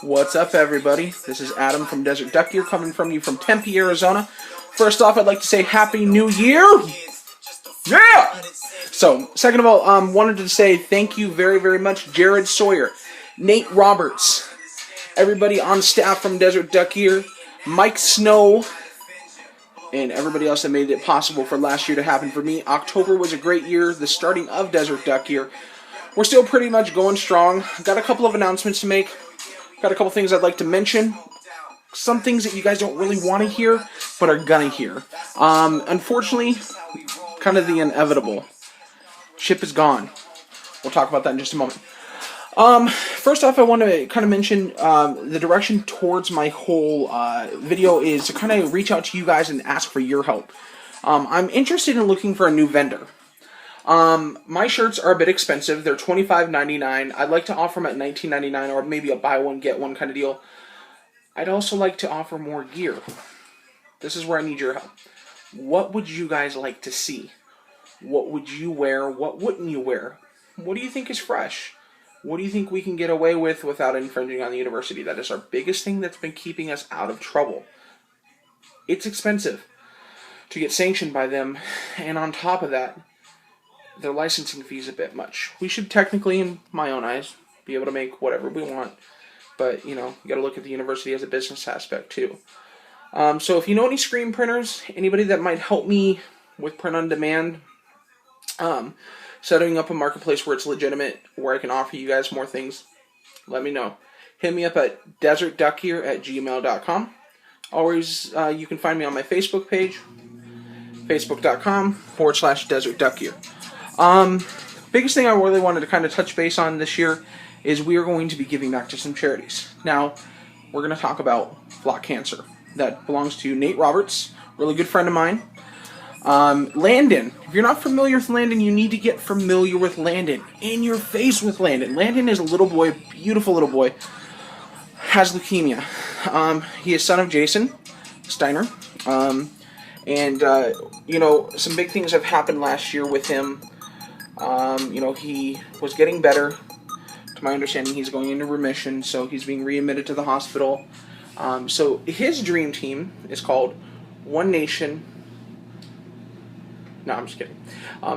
What's up, everybody? This is Adam from Desert Duck Gear, coming from you from Tempe, Arizona. First off, I'd like to say Happy New Year! Yeah! So, second of all, wanted to say thank you very, very much, Jared Sawyer, Nate Roberts, everybody on staff from Desert Duck Gear, Mike Snow, and everybody else that made it possible for last year to happen for me. October was a great year, the starting of Desert Duck Gear. We're still pretty much going strong. Got a couple of announcements to make. Got a couple things I'd like to mention. Some things that you guys don't really want to hear, but are gonna hear. Unfortunately, kind of the inevitable. Chip is gone. We'll talk about that in just a moment. First off, I want to kind of mention the direction towards my whole video is to kind of reach out to you guys and ask for your help. I'm interested in looking for a new vendor. My shirts are a bit expensive. They're $25.99. I'd like to offer them at $19.99 or maybe a buy one, get one kind of deal. I'd also like to offer more gear. This is where I need your help. What would you guys like to see? What would you wear? What wouldn't you wear? What do you think is fresh? What do you think we can get away with without infringing on the university? That is our biggest thing that's been keeping us out of trouble. It's expensive to get sanctioned by them, and on top of that, their licensing fee is a bit much. We should technically, in my own eyes, be able to make whatever we want. But, you know, you got to look at the university as a business aspect, too. So if you know any screen printers, anybody that might help me with print on demand, setting up a marketplace where it's legitimate, where I can offer you guys more things, let me know. Hit me up at desertduckgear@gmail.com. Always, you can find me on my Facebook page, facebook.com/desertduckgear. Biggest thing I really wanted to kind of touch base on this year is we are going to be giving back to some charities. Now, we're going to talk about Flock Cancer. That belongs to Nate Roberts, really good friend of mine. Landon. If you're not familiar with Landon, you need to get familiar with Landon. In your face with Landon. Landon is a little boy, beautiful little boy, has leukemia. He is son of Jason Steiner. You know, some big things have happened last year with him. You know, he was getting better. To my understanding, he's going into remission, so he's being readmitted to the hospital. So his dream team is called One Nation. No, I'm just kidding.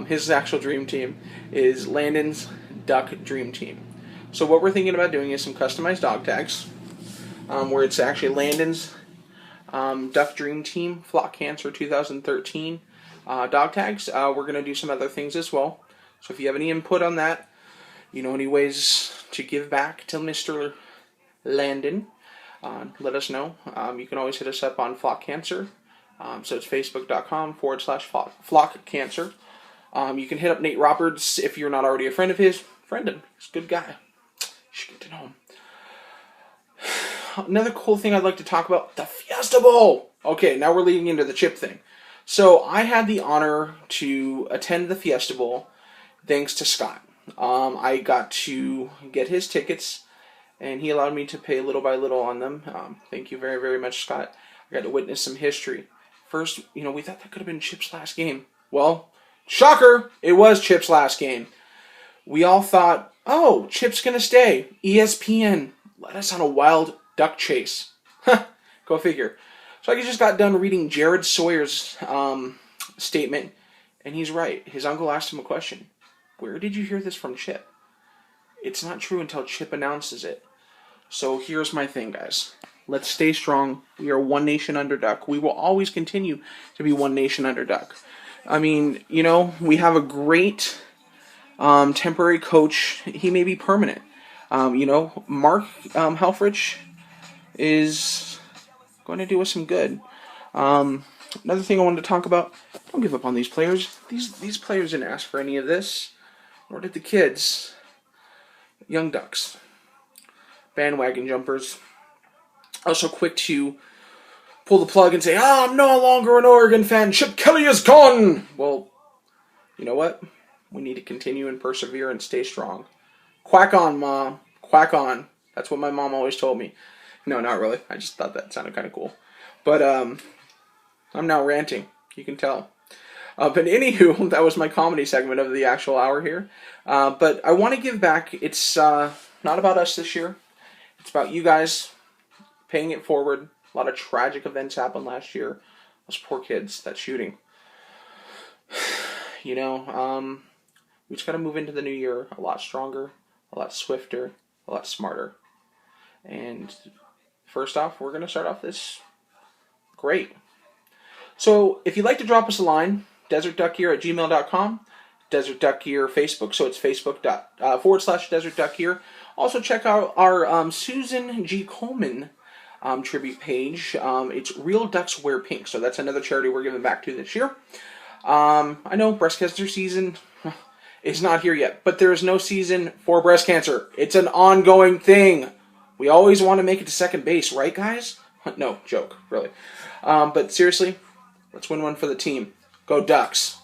His actual dream team is Landon's Duck Dream Team. So what we're thinking about doing is some customized dog tags, where it's actually Landon's Duck Dream Team Flock Cancer 2013 dog tags. We're going to do some other things as well. So if you have any input on that, you know, any ways to give back to Mr. Landon, let us know. You can always hit us up on Flock Cancer. So it's facebook.com/Flock Cancer. You can hit up Nate Roberts if you're not already a friend of his. Friend him. He's a good guy. You should get to know him. Another cool thing I'd like to talk about, the Fiesta Bowl. Okay, now we're leading into the chip thing. So I had the honor to attend the Fiesta Bowl thanks to Scott. I got to get his tickets, and he allowed me to pay little by little on them. Thank you very, very much, Scott. I got to witness some history. First, you know, we thought that could have been Chip's last game. Well, shocker, it was Chip's last game. We all thought, oh, Chip's going to stay. ESPN led us on a wild duck chase. Go figure. So I just got done reading Jared Sawyer's statement, and he's right. His uncle asked him a question. Where did you hear this from Chip? It's not true until Chip announces it. So here's my thing, guys. Let's stay strong. We are One Nation Under Duck. We will always continue to be One Nation Under Duck. I mean, you know, we have a great temporary coach. He may be permanent. You know, Mark Helfrich is going to do us some good. Another thing I wanted to talk about, don't give up on these players. These players didn't ask for any of this, nor did the kids. Young Ducks. Bandwagon jumpers. Also quick to pull the plug and say, I'm no longer an Oregon fan. Chip Kelly is gone. Well, you know what? We need to continue and persevere and stay strong. Quack on, Mom. Quack on. That's what my mom always told me. No, not really. I just thought that sounded kind of cool. But I'm now ranting. You can tell. But anywho, that was my comedy segment of the actual hour here. But I want to give back. It's not about us this year. It's about you guys paying it forward. A lot of tragic events happened last year. Those poor kids, that shooting. You know, we just got to move into the new year a lot stronger, a lot swifter, a lot smarter. And first off, we're going to start off this great. So if you'd like to drop us a line, desertduckgear@gmail.com, Desert Duck Gear Facebook, so it's Facebook.com/Desert Duck Gear. Also check out our Susan G. Coleman tribute page. It's Real Ducks Wear Pink, so that's another charity we're giving back to this year. I know breast cancer season is not here yet, but there is no season for breast cancer. It's an ongoing thing. We always want to make it to second base, right, guys? No, joke, really. But seriously, let's win one for the team. Go Ducks.